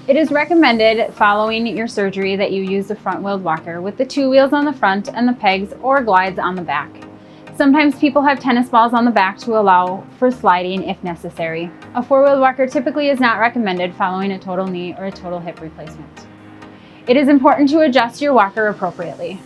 It is recommended following your surgery that you use the front-wheeled walker with the 2 wheels on the front and the pegs or glides on the back. Sometimes people have tennis balls on the back to allow for sliding if necessary. A 4-wheeled walker typically is not recommended following a total knee or a total hip replacement. It is important to adjust your walker appropriately.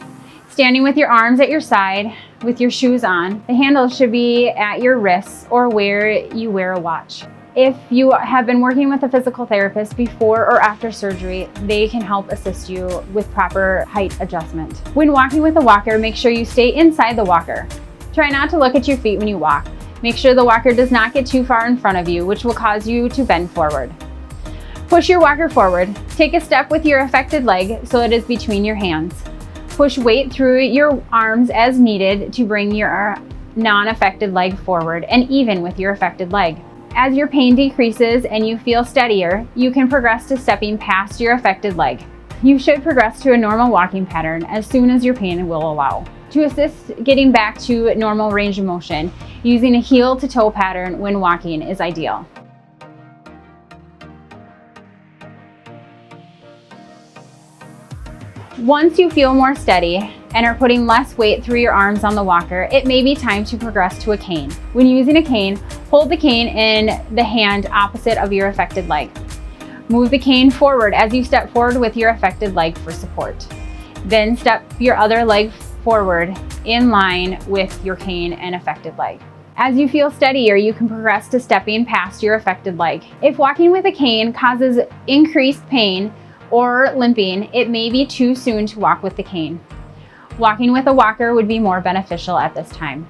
Standing with your arms at your side with your shoes on, the handle should be at your wrists or where you wear a watch. If you have been working with a physical therapist before or after surgery, they can help assist you with proper height adjustment. When walking with a walker, make sure you stay inside the walker. Try not to look at your feet when you walk. Make sure the walker does not get too far in front of you, which will cause you to bend forward. Push your walker forward. Take a step with your affected leg so it is between your hands. Push weight through your arms as needed to bring your non-affected leg forward and even with your affected leg. As your pain decreases and you feel steadier, you can progress to stepping past your affected leg. You should progress to a normal walking pattern as soon as your pain will allow. To assist getting back to normal range of motion, using a heel to toe pattern when walking is ideal. Once you feel more steady and are putting less weight through your arms on the walker, it may be time to progress to a cane. When using a cane, hold the cane in the hand opposite of your affected leg. Move the cane forward as you step forward with your affected leg for support. Then step your other leg forward in line with your cane and affected leg. As you feel steadier, you can progress to stepping past your affected leg. If walking with a cane causes increased pain or limping, it may be too soon to walk with the cane. Walking with a walker would be more beneficial at this time.